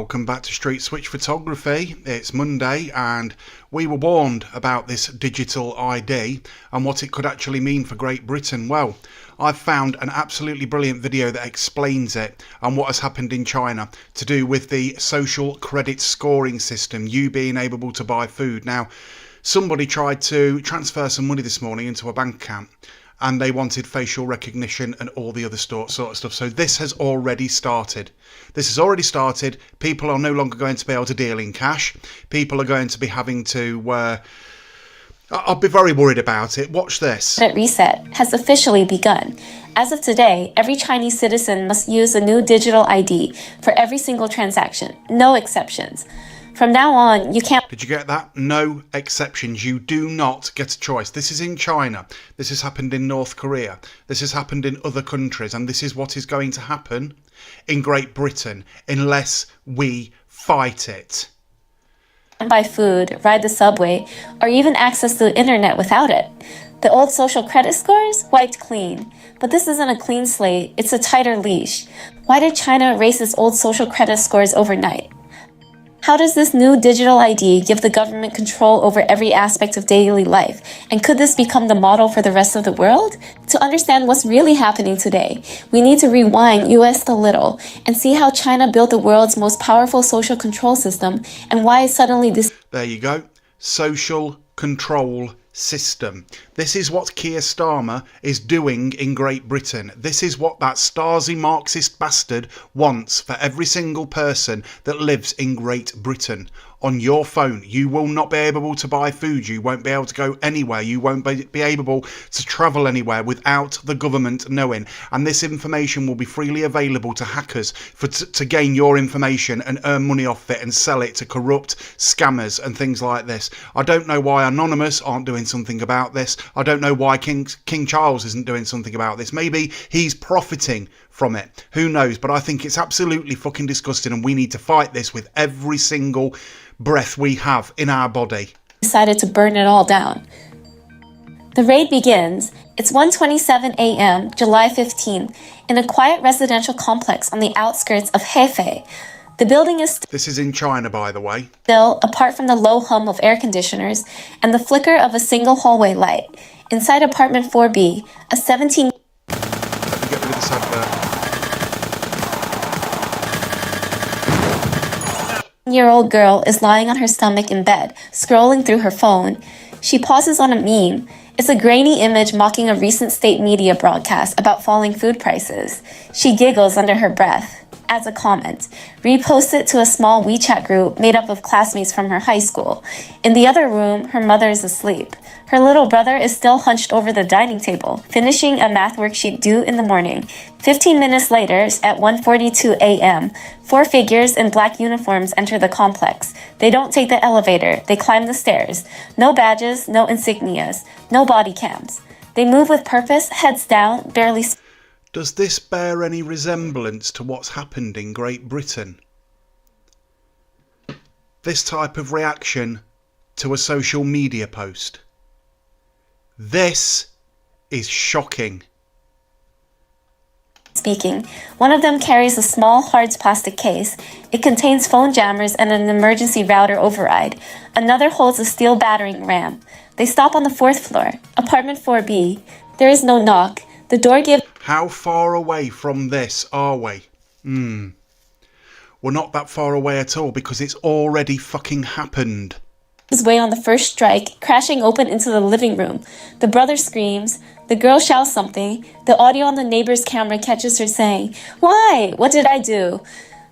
welcome back to Street Switch Photography. It's Monday and we were warned about this digital ID and what it could actually mean for Great Britain. Well, I've found an absolutely brilliant video that explains it and what has happened in China to do with the social credit scoring system, you being able to buy food. Now, somebody tried to transfer some money this morning into a bank account and they wanted facial recognition and all the other sort of stuff. So this has already started. People are no longer going to be able to deal in cash. People are going to be having to... I'll be very worried about it. Watch this. Credit reset has officially begun. As of today, every Chinese citizen must use a new digital ID for every single transaction. No exceptions. From now on, you can't... Did you get that? No exceptions. You do not get a choice. This is in China. This has happened in North Korea. This has happened in other countries. And this is what is going to happen in Great Britain unless we fight it. Buy food, ride the subway, or even access the internet without it. The old social credit scores? Wiped clean. But this isn't a clean slate. It's a tighter leash. Why did China erase its old social credit scores overnight? How does this new digital ID give the government control over every aspect of daily life? And could this become the model for the rest of the world? To understand what's really happening today, we need to rewind US a little and see how China built the world's most powerful social control system and why suddenly this... There you go. Social control system. This is what Keir Starmer is doing in Great Britain. This is what that Stasi Marxist bastard wants for every single person that lives in Great Britain. On your phone, you will not be able to buy food. You won't be able to go anywhere. You won't be able to travel anywhere without the government knowing. And this information will be freely available to hackers to gain your information and earn money off it and sell it to corrupt scammers and things like this. I don't know why Anonymous aren't doing something about this. I don't know why King Charles isn't doing something about this. Maybe he's profiting from it. Who knows? But I think it's absolutely fucking disgusting and we need to fight this with every single breath we have in our body. Decided to burn it all down. The raid begins. It's 1:27 a.m., July 15th, in a quiet residential complex on the outskirts of Hefei. The building is This is in China, by the way. Still, apart from the low hum of air conditioners and the flicker of a single hallway light. Inside apartment 4B, a 17... Let me get rid of this advert. Year-old girl is lying on her stomach in bed, scrolling through her phone. She pauses on a meme. It's a grainy image mocking a recent state media broadcast about falling food prices. She giggles under her breath, adds a comment, reposts it to a small WeChat group made up of classmates from her high school. In the other room, her mother is asleep. Her little brother is still hunched over the dining table, finishing a math worksheet due in the morning. 15 minutes later, at 1:42 a.m., 4 figures in black uniforms enter the complex. They don't take the elevator, they climb the stairs. No badges, no insignias, no body cams. They move with purpose, heads down, barely... Does this bear any resemblance to what's happened in Great Britain? This type of reaction to a social media post. This is shocking. Speaking, one of them carries a small hard plastic case. It contains phone jammers and an emergency router override. Another holds a steel battering ram. They stop on the 4th floor, apartment 4B. There is no knock. The door gives... How far away from this are we? We're not that far away at all because it's already fucking happened. His way on the first strike, crashing open into the living room. The brother screams. The girl shouts something. The audio on the neighbor's camera catches her saying, "Why? What did I do?"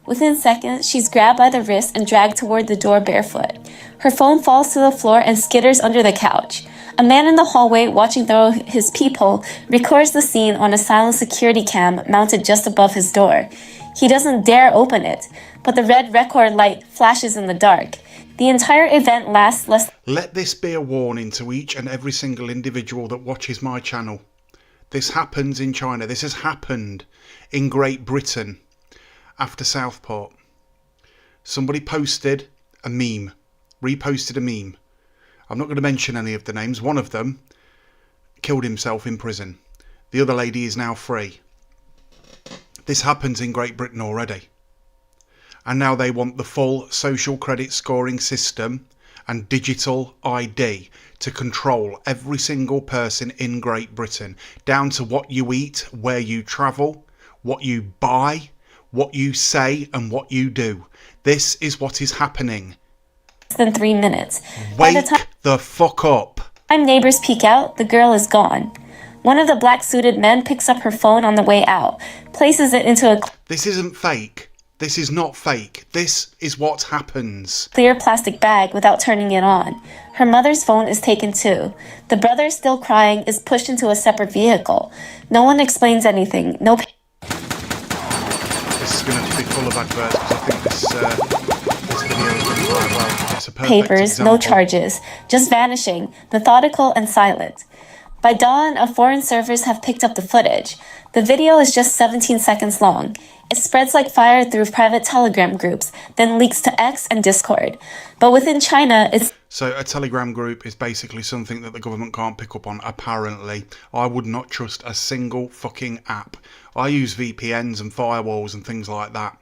Within seconds, she's grabbed by the wrist and dragged toward the door barefoot. Her phone falls to the floor and skitters under the couch. A man in the hallway, watching through his peephole, records the scene on a silent security cam mounted just above his door. He doesn't dare open it, but the red record light flashes in the dark. The entire event lasts less... Let this be a warning to each and every single individual that watches my channel. This happens in China. This has happened in Great Britain after Southport. Somebody posted a meme, reposted a meme. I'm not going to mention any of the names. One of them killed himself in prison. The other lady is now free. This happens in Great Britain already. And now they want the full social credit scoring system and digital ID to control every single person in Great Britain, down to what you eat, where you travel, what you buy, what you say and what you do. This is what is happening. Less than 3 minutes. Wake the fuck up. By the time neighbors peek out, the girl is gone. One of the black-suited men picks up her phone on the way out, places it into a This isn't fake. This is not fake. This is what happens. clear plastic bag without turning it on. Her mother's phone is taken too. The brother, still crying, is pushed into a separate vehicle. No one explains anything. No This is going to be full of adverts because I think this video is going to quite well. It's a perfect papers, example. no charges, just vanishing, methodical and silent. By dawn, foreign servers have picked up the footage. The video is just 17 seconds long. It spreads like fire through private Telegram groups, then leaks to X and Discord. But within China, it's So a Telegram group is basically something that the government can't pick up on, apparently. I would not trust a single fucking app. I use VPNs and firewalls and things like that.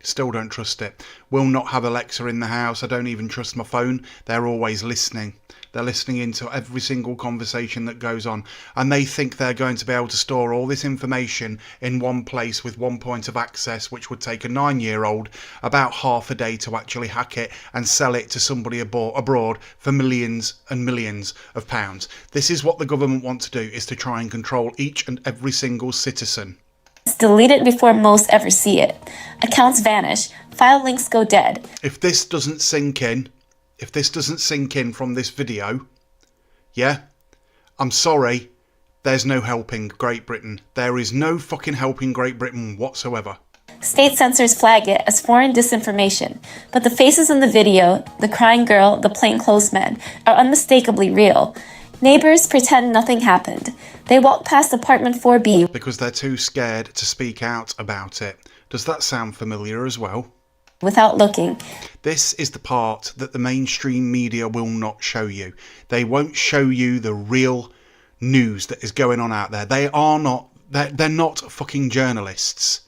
Still don't trust it. Will not have Alexa in the house. I don't even trust my phone. They're always listening. They're listening into every single conversation that goes on. And they think they're going to be able to store all this information in one place with one point of access, which would take a 9-year-old about half a day to actually hack it and sell it to somebody abroad for millions and millions of pounds. This is what the government want to do, is to try and control each and every single citizen. deleted before most ever see it. Accounts vanish. File links go dead. If this doesn't sink in from this video, yeah, I'm sorry, there's no helping Great Britain. There is no fucking helping Great Britain whatsoever. State censors flag it as foreign disinformation, but the faces in the video, the crying girl, the plainclothes men, are unmistakably real. Neighbors pretend nothing happened. They walk past apartment 4B Because they're too scared to speak out about it. Does that sound familiar as well? without looking. This is the part that the mainstream media will not show you. They won't show you the real news that is going on out there. They're not fucking journalists.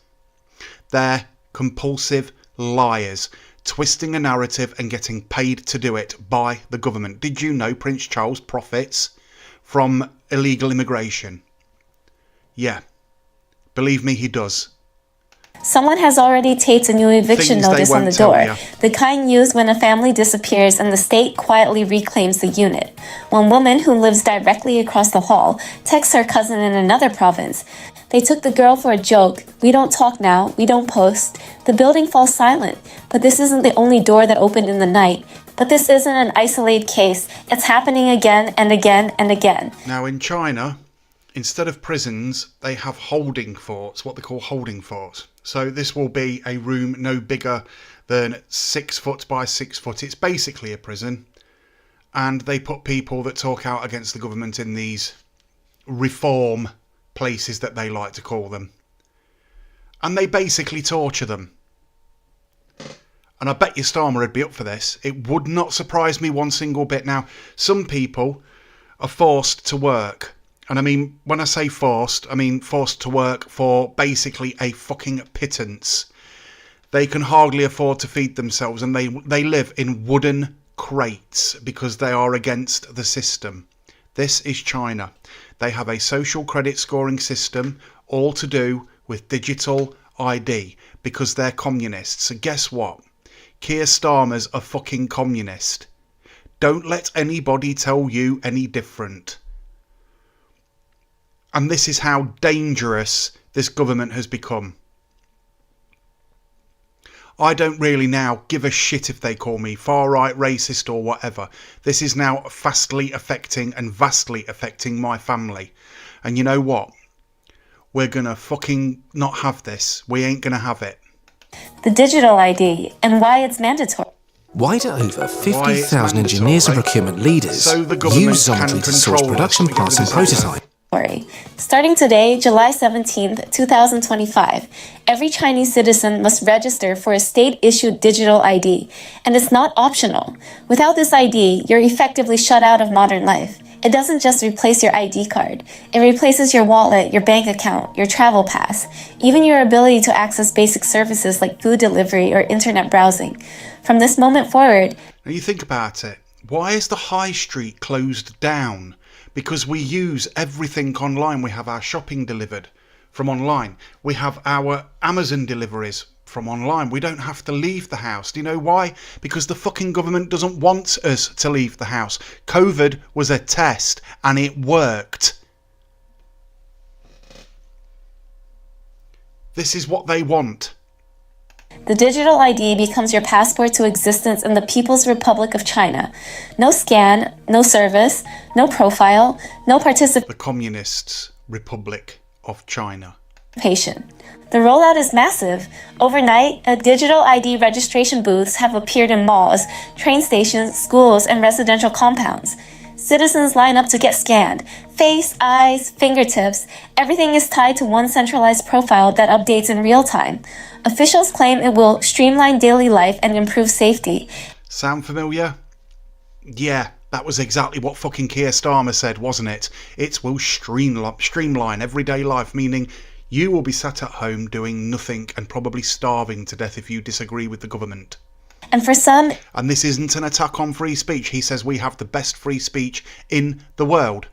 They're compulsive liars, twisting a narrative and getting paid to do it by the government. Did you know Prince Charles profits from illegal immigration? Yeah, believe me, he does. Someone has already taped a new eviction Things they notice on the won't tell door, ya. the kind used when a family disappears and the state quietly reclaims the unit. One woman who lives directly across the hall texts her cousin in another province. They took the girl for a joke. We don't talk now. We don't post. The building falls silent. But this isn't the only door that opened in the night. But this isn't an isolated case. It's happening again and again and again. Now in China, instead of prisons, they have holding forts, what they call holding forts. So this will be a room no bigger than 6 foot by 6 foot. It's basically a prison. And they put people that talk out against the government in these reform places that they like to call them. And they basically torture them. And I bet you Starmer would be up for this. It would not surprise me one single bit. Now, some people are forced to work. And I mean, when I say forced, I mean forced to work for basically a fucking pittance. They can hardly afford to feed themselves, and they live in wooden crates because they are against the system. This is China. They have a social credit scoring system, all to do with digital ID, because they're communists. So guess what? Keir Starmer's a fucking communist. Don't let anybody tell you any different. And this is how dangerous this government has become. I don't really now give a shit if they call me far-right, racist or whatever. This is now vastly affecting my family. And you know what? We're gonna fucking not have this. We ain't gonna have it. The digital ID and why it's mandatory. Why do over 50,000 engineers and procurement leaders So the government use can Xometry to source control us production because parts and this is- prototypes? Starting today, July 17th, 2025, every Chinese citizen must register for a state-issued digital ID, and it's not optional. Without this ID, you're effectively shut out of modern life. It doesn't just replace your ID card. It replaces your wallet, your bank account, your travel pass, even your ability to access basic services like food delivery or internet browsing. From this moment forward, now you think about it. Why is the high street closed down? Because we use everything online. We have our shopping delivered from online. We have our Amazon deliveries from online. We don't have to leave the house. Do you know why? Because the fucking government doesn't want us to leave the house. COVID was a test and it worked. This is what they want. the digital ID becomes your passport to existence in the People's Republic of China. No scan, no service, no profile, no participation. The Communists' Republic of China. The rollout is massive. Overnight, digital ID registration booths have appeared in malls, train stations, schools, and residential compounds. Citizens line up to get scanned. Face, eyes, fingertips, everything is tied to one centralized profile that updates in real time. Officials claim it will streamline daily life and improve safety. Sound familiar? Yeah, that was exactly what fucking Keir Starmer said, wasn't it? It will streamline everyday life, meaning you will be sat at home doing nothing and probably starving to death if you disagree with the government. And for some, and this isn't an attack on free speech. He says we have the best free speech in the world.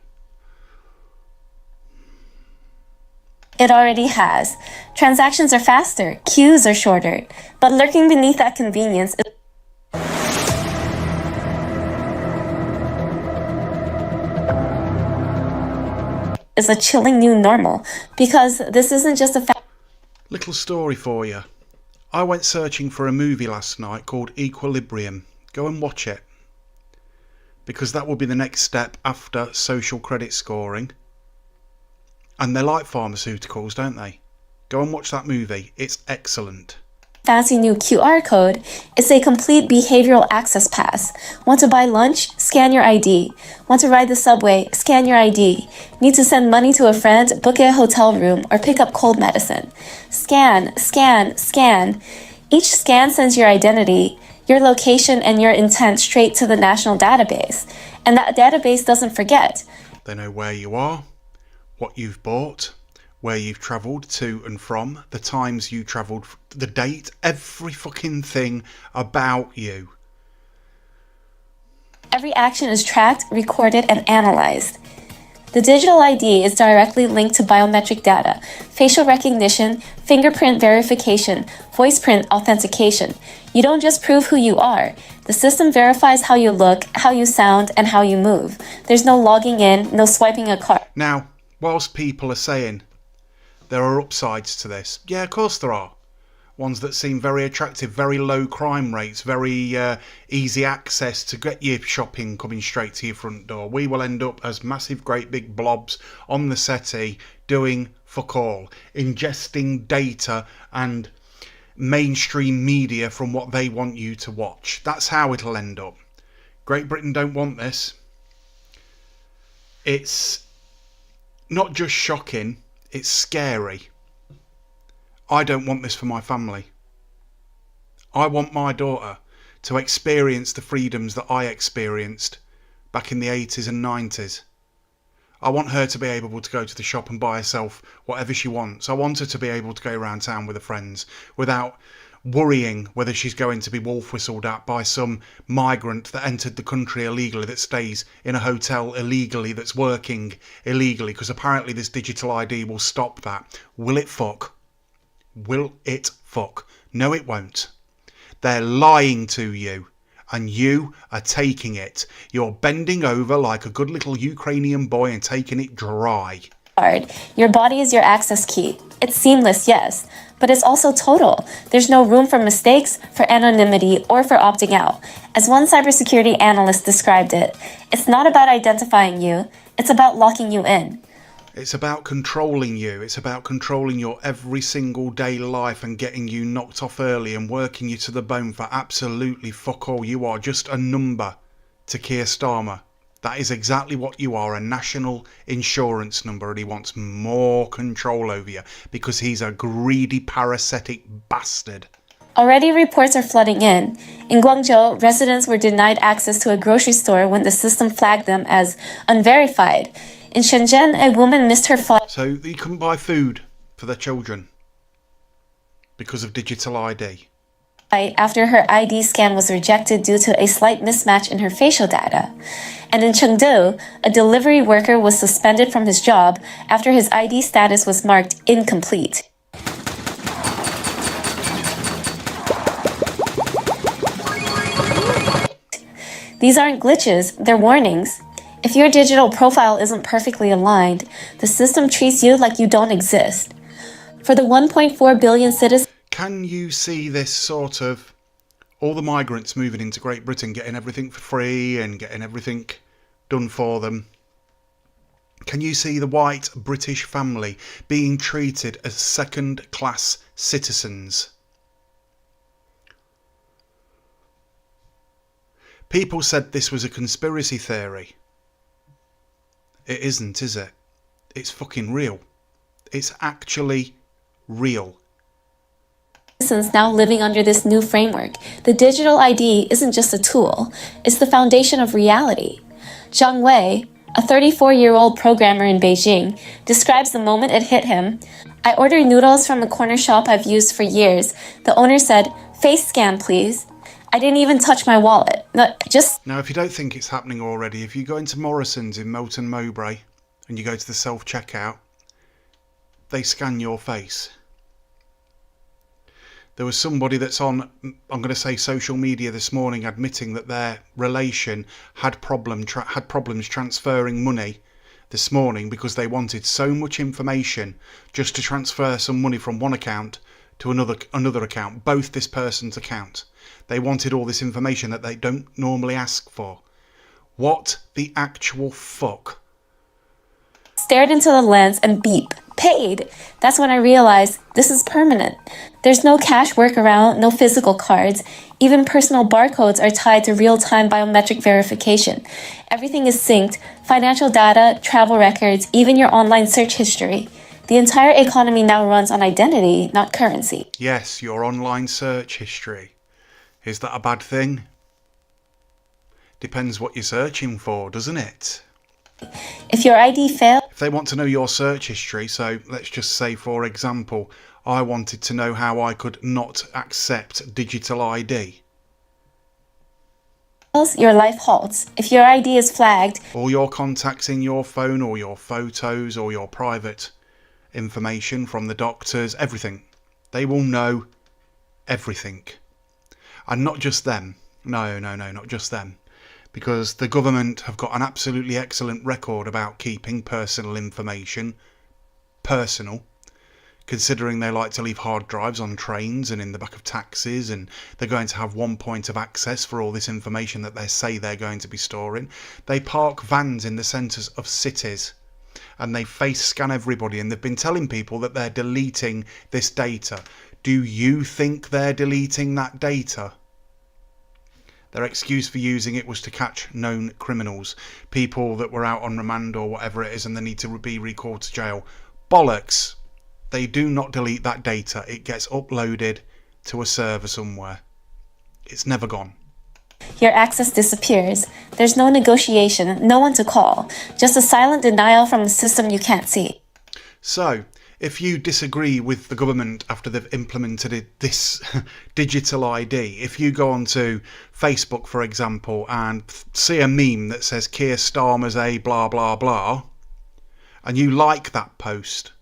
it already has. Transactions are faster, queues are shorter, but lurking beneath that convenience is a chilling new normal, because this isn't just a Little story for you. I went searching for a movie last night called Equilibrium. Go and watch it. Because that will be the next step after social credit scoring. And they like pharmaceuticals, don't they? Go and watch that movie. It's excellent. fancy new QR code. It's a complete behavioral access pass. Want to buy lunch? Scan your ID. Want to ride the subway? Scan your ID. Need to send money to a friend? Book a hotel room or pick up cold medicine. Scan, scan, scan. Each scan sends your identity, your location, and your intent straight to the national database. And that database doesn't forget. They know where you are, what you've bought, where you've travelled to and from, the times you travelled, the date, every fucking thing about you. Every action is tracked, recorded, and analyzed. The digital ID is directly linked to biometric data, facial recognition, fingerprint verification, voice print authentication. You don't just prove who you are. The system verifies how you look, how you sound, and how you move. There's no logging in, no swiping a card. Now, whilst people are saying there are upsides to this, yeah, of course there are. Ones that seem very attractive, very low crime rates, very easy access to get your shopping coming straight to your front door. We will end up as massive, great big blobs on the settee doing fuck all, ingesting data and mainstream media from what they want you to watch. That's how it'll end up. Great Britain don't want this. It's not just shocking, it's scary. I don't want this for my family. I want my daughter to experience the freedoms that I experienced back in the 80s and 90s. I want her to be able to go to the shop and buy herself whatever she wants. I want her to be able to go around town with her friends without worrying whether she's going to be wolf whistled at by some migrant that entered the country illegally, that stays in a hotel illegally, that's working illegally, because apparently this digital ID will stop that. Will it fuck? Will it fuck? No, it won't. They're lying to you, and you are taking it. You're bending over like a good little Ukrainian boy and taking it dry. Your body is your access key. It's seamless, yes, but it's also total. There's no room for mistakes, for anonymity, or for opting out. As one cybersecurity analyst described it, it's not about identifying you, it's about locking you in. It's about controlling you. It's about controlling your every single day life and getting you knocked off early and working you to the bone for absolutely fuck all. You are just a number to Keir Starmer. That is exactly what you are, a national insurance number, and he wants more control over you because he's a greedy, parasitic bastard. Already reports are flooding in. In Guangzhou, residents were denied access to a grocery store when the system flagged them as unverified. In Shenzhen, a woman missed her flight. So you couldn't buy food for their children because of digital ID. After her ID scan was rejected due to a slight mismatch in her facial data. And in Chengdu, a delivery worker was suspended from his job after his ID status was marked incomplete. These aren't glitches, they're warnings. If your digital profile isn't perfectly aligned, the system treats you like you don't exist. For the 1.4 billion citizens, can you see this sort of all the migrants moving into Great Britain, getting everything for free and getting everything done for them? Can you see the white British family being treated as second-class citizens? People said this was a conspiracy theory. It isn't, is it? It's fucking real. It's actually real. Now living under this new framework, the digital ID isn't just a tool, it's the foundation of reality. Zhang Wei, a 34-year-old programmer in Beijing, describes the moment it hit him. I ordered noodles from a corner shop I've used for years. The owner said, "Face scan, please." I didn't even touch my wallet. Now, if you don't think it's happening already, if you go into Morrison's in Melton Mowbray and you go to the self-checkout, they scan your face. There was somebody that's on, I'm going to say, social media this morning admitting that their relation had problems transferring money this morning because they wanted so much information just to transfer some money from one account to another account, both this person's account. They wanted all this information that they don't normally ask for. What the actual fuck? Stared into the lens and beep. Paid. That's when I realized this is permanent. There's no cash workaround, no physical cards. Even personal barcodes are tied to real-time biometric verification. Everything is synced. Financial data, travel records, even your online search history. The entire economy now runs on identity, not currency. Yes, your online search history. Is that a bad thing? Depends what you're searching for, doesn't it? If your ID fails... If they want to know your search history, so let's just say, for example, I wanted to know how I could not accept digital ID. Your life halts. If your ID is flagged... All your contacts in your phone, or your photos, or your private information from the doctors, everything. They will know everything. And not just them. No, not just them. Because the government have got an absolutely excellent record about keeping personal information personal, considering they like to leave hard drives on trains and in the back of taxis, and they're going to have one point of access for all this information that they say they're going to be storing. They park vans in the centres of cities and they face scan everybody, and they've been telling people that they're deleting this data. Do you think they're deleting that data? Their excuse for using it was to catch known criminals, people that were out on remand or whatever it is, and they need to be recalled to jail. Bollocks. They do not delete that data. It gets uploaded to a server somewhere. It's never gone. Your access disappears. There's no negotiation, no one to call. Just a silent denial from the system you can't see. So, if you disagree with the government after they've implemented this digital ID, if you go onto Facebook, for example, and see a meme that says Keir Starmer's a blah blah blah, and you like that post,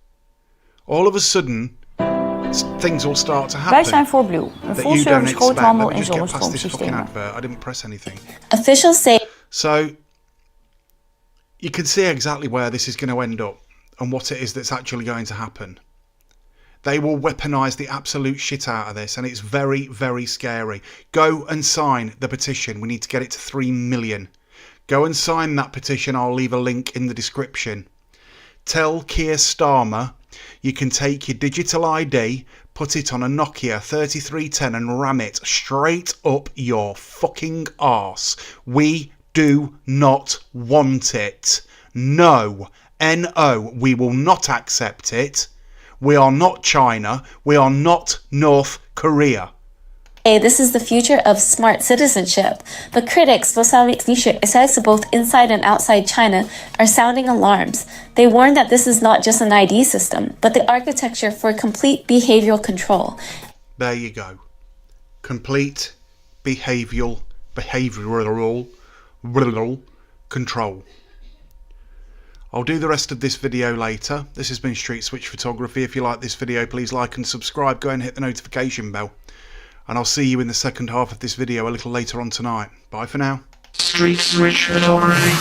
all of a sudden things will start to happen. Wij zijn voor Blue, een full-service groothandel in zonnestroomsystemen. I didn't press anything. Officials say... So, you can see exactly where this is going to end up and what it is that's actually going to happen. They will weaponise the absolute shit out of this, and it's very, very scary. Go and sign the petition. We need to get it to 3 million. Go and sign that petition. I'll leave a link in the description. Tell Keir Starmer you can take your digital ID, put it on a Nokia 3310 and ram it straight up your fucking arse. We do not want it. No. No. We will not accept it. We are not China. We are not North Korea. This is the future of smart citizenship. But critics, both inside and outside China, are sounding alarms. They warn that this is not just an ID system, but the architecture for complete behavioral control. There you go. Complete behavioral control. I'll do the rest of this video later. This has been Street Switch Photography. If you like this video, please like and subscribe. Go and hit the notification bell. And I'll see you in the second half of this video a little later on tonight. Bye for now. Street Switch Photography.